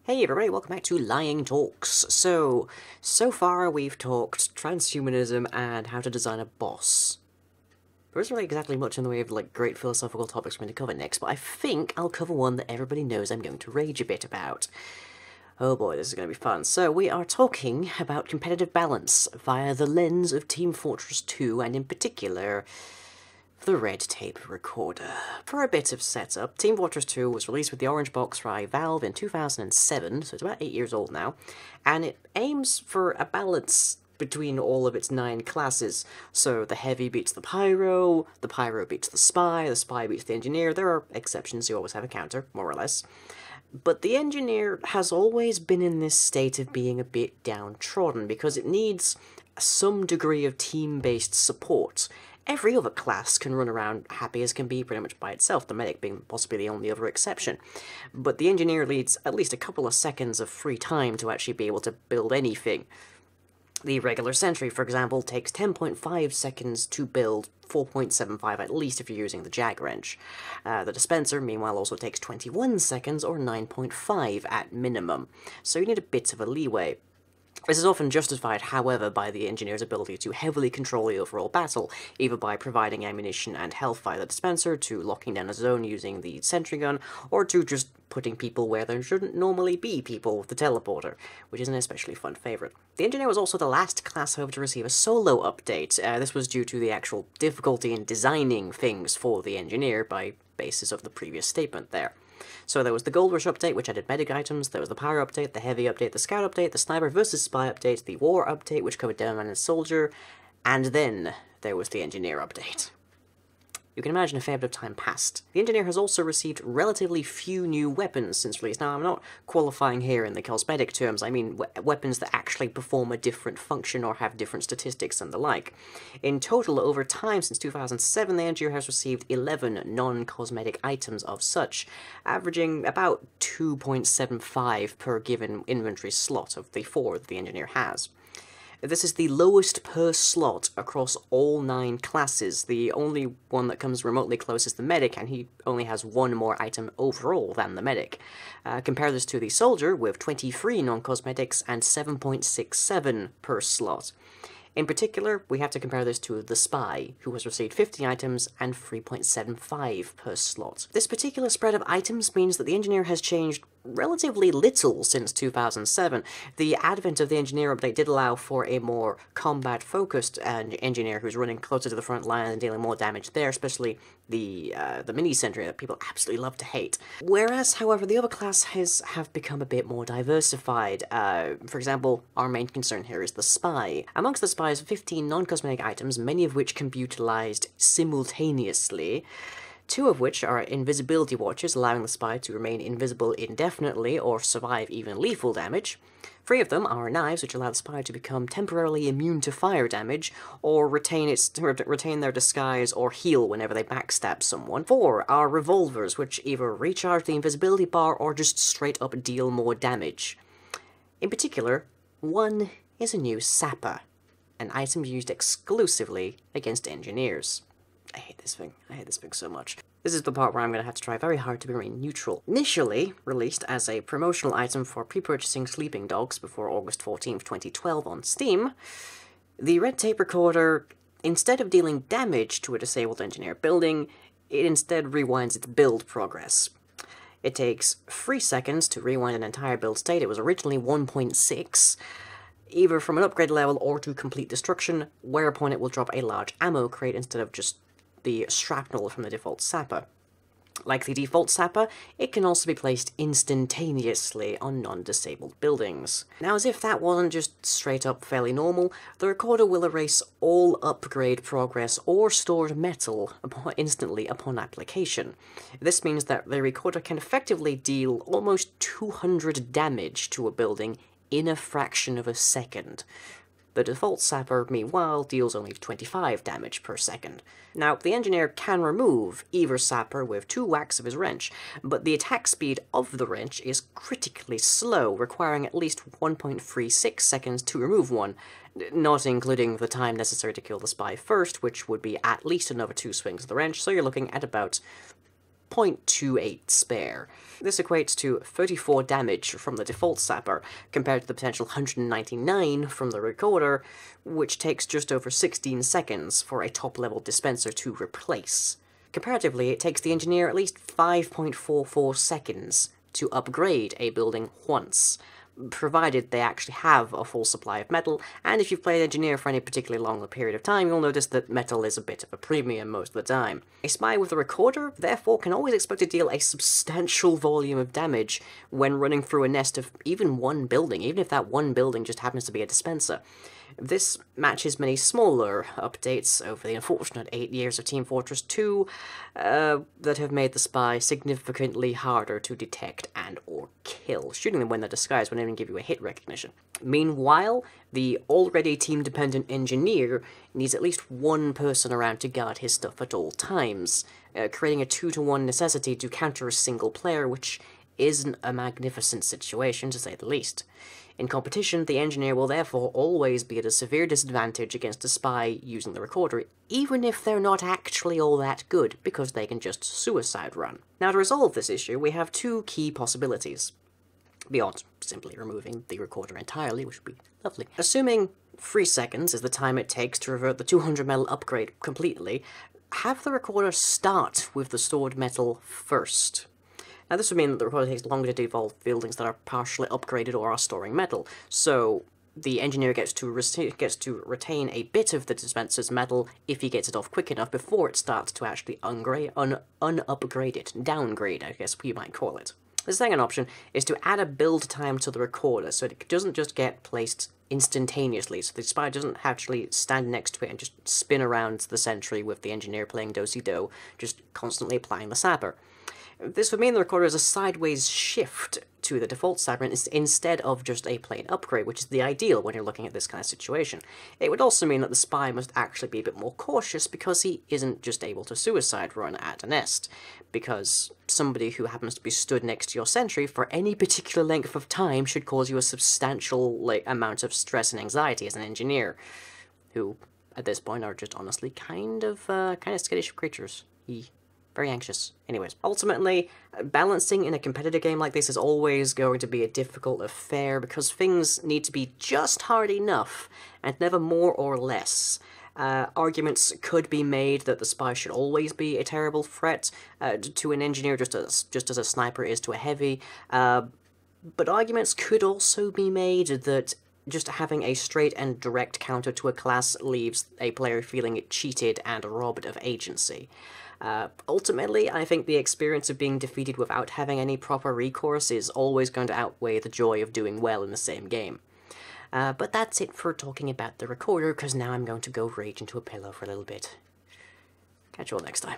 Hey everybody, welcome back to Lying Talks. So far we've talked transhumanism and how to design a boss. There isn't really exactly much in the way of great philosophical topics we're going to cover next, but I think I'll cover one that everybody knows I'm going to rage a bit about. Oh boy, this is going to be fun. So we are talking about competitive balance via the lens of Team Fortress 2, and in particular, the red tape recorder. For a bit of setup, Team Fortress 2 was released with the orange box by Valve in 2007, so it's about 8 years old now, and it aims for a balance between all of its 9 classes. So the heavy beats the pyro beats the spy beats the engineer. There are exceptions, you always have a counter, more or less. But the engineer has always been in this state of being a bit downtrodden, because it needs some degree of team-based support. Every other class can run around happy as can be pretty much by itself, the medic being possibly the only other exception. But the engineer needs at least a couple of seconds of free time to actually be able to build anything. The regular sentry, for example, takes 10.5 seconds to build, 4.75 at least if you're using the jag wrench. The dispenser, meanwhile, also takes 21 seconds, or 9.5 at minimum, so you need a bit of a leeway. This is often justified, however, by the engineer's ability to heavily control the overall battle, either by providing ammunition and health via the dispenser, to locking down a zone using the sentry gun, or to just putting people where there shouldn't normally be people with the teleporter, which is an especially fun favourite. The engineer was also the last class, however, to receive a solo update. This was due to the actual difficulty in designing things for the engineer by basis of the previous statement there. So there was the Gold Rush update, which added medic items, there was the Power update, the Heavy update, the Scout update, the Sniper vs. Spy update, the War update, which covered Deadman and Soldier, and then there was the Engineer update. You can imagine a fair bit of time passed. The Engineer has also received relatively few new weapons since release. Now, I'm not qualifying here in the cosmetic terms, I mean weapons that actually perform a different function or have different statistics and the like. In total, over time, since 2007, the Engineer has received 11 non-cosmetic items of such, averaging about 2.75 per given inventory slot of the 4 that the Engineer has. This is the lowest per slot across all 9 classes. The only one that comes remotely close is the Medic, and he only has 1 more item overall than the Medic. Compare this to the Soldier, with 23 non-cosmetics and 7.67 per slot. In particular, we have to compare this to the Spy, who has received 50 items and 3.75 per slot. This particular spread of items means that the Engineer has changed relatively little since 2007. The advent of the Engineer update did allow for a more combat-focused engineer who's running closer to the front line and dealing more damage there, especially the mini-sentry that people absolutely love to hate. Whereas, however, the other classes have become a bit more diversified. For example, our main concern here is the Spy. Amongst the Spy's 15 non-cosmetic items, many of which can be utilized simultaneously, 2 of which are invisibility watches, allowing the Spy to remain invisible indefinitely or survive even lethal damage. 3 of them are knives, which allow the Spy to become temporarily immune to fire damage, or retain their disguise or heal whenever they backstab someone. 4 are revolvers, which either recharge the invisibility bar or just straight up deal more damage. In particular, 1 is a new Sapper, an item used exclusively against engineers. I hate this thing so much. This is the part where I'm going to have to try very hard to remain neutral. Initially released as a promotional item for pre-purchasing Sleeping Dogs before August 14th, 2012 on Steam, the red tape recorder, instead of dealing damage to a disabled engineer building, it instead rewinds its build progress. It takes 3 seconds to rewind an entire build state. It was originally 1.6, either from an upgrade level or to complete destruction, whereupon it will drop a large ammo crate instead of just the shrapnel from the default Sapper. Like the default Sapper, it can also be placed instantaneously on non-disabled buildings. Now, as if that wasn't just straight up fairly normal, the recorder will erase all upgrade progress or stored metal instantly upon application. This means that the recorder can effectively deal almost 200 damage to a building in a fraction of a second. The default Sapper, meanwhile, deals only 25 damage per second. Now, the Engineer can remove either Sapper with 2 whacks of his wrench, but the attack speed of the wrench is critically slow, requiring at least 1.36 seconds to remove one, not including the time necessary to kill the Spy first, which would be at least another 2 swings of the wrench, so you're looking at about 0.28 spare. This equates to 34 damage from the default sapper, compared to the potential 199 from the recorder, which takes just over 16 seconds for a top-level dispenser to replace. Comparatively, it takes the engineer at least 5.44 seconds to upgrade a building once, provided they actually have a full supply of metal, and if you've played Engineer for any particularly long period of time, you'll notice that metal is a bit of a premium most of the time. A spy with a recorder, therefore, can always expect to deal a substantial volume of damage when running through a nest of even one building, even if that one building just happens to be a dispenser. This matches many smaller updates over the unfortunate 8 years of Team Fortress 2 that have made the spy significantly harder to detect and or kill, shooting them when they're disguised won't even give you a hit recognition. Meanwhile, the already team-dependent engineer needs at least one person around to guard his stuff at all times, creating a 2-to-1 necessity to counter a single player, which isn't a magnificent situation, to say the least. In competition, the engineer will therefore always be at a severe disadvantage against a spy using the recorder, even if they're not actually all that good, because they can just suicide run. Now, to resolve this issue, we have two key possibilities, beyond simply removing the recorder entirely, which would be lovely. Assuming 3 seconds is the time it takes to revert the 200 metal upgrade completely, have the recorder start with the stored metal first. Now, this would mean that the recorder takes longer to devolve buildings that are partially upgraded or are storing metal, so the engineer gets to retain a bit of the dispenser's metal if he gets it off quick enough before it starts to actually unupgrade it, downgrade, I guess we might call it. The second option is to add a build time to the recorder, so it doesn't just get placed instantaneously, so the spy doesn't actually stand next to it and just spin around the sentry with the engineer playing do-si-do, just constantly applying the sapper. This would mean the recorder is a sideways shift to the default sapper instead of just a plain upgrade, which is the ideal when you're looking at this kind of situation. It would also mean that the spy must actually be a bit more cautious because he isn't just able to suicide run at a nest, because somebody who happens to be stood next to your sentry for any particular length of time should cause you a substantial amount of stress and anxiety as an engineer, who at this point are just honestly kind of skittish creatures. Very anxious. Anyways, ultimately, balancing in a competitive game like this is always going to be a difficult affair because things need to be just hard enough and never more or less. Arguments could be made that the spy should always be a terrible threat to an engineer, just as a sniper is to a heavy, but arguments could also be made that just having a straight and direct counter to a class leaves a player feeling cheated and robbed of agency. Ultimately, I think the experience of being defeated without having any proper recourse is always going to outweigh the joy of doing well in the same game. But that's it for talking about the recorder, because now I'm going to go rage into a pillow for a little bit. Catch you all next time.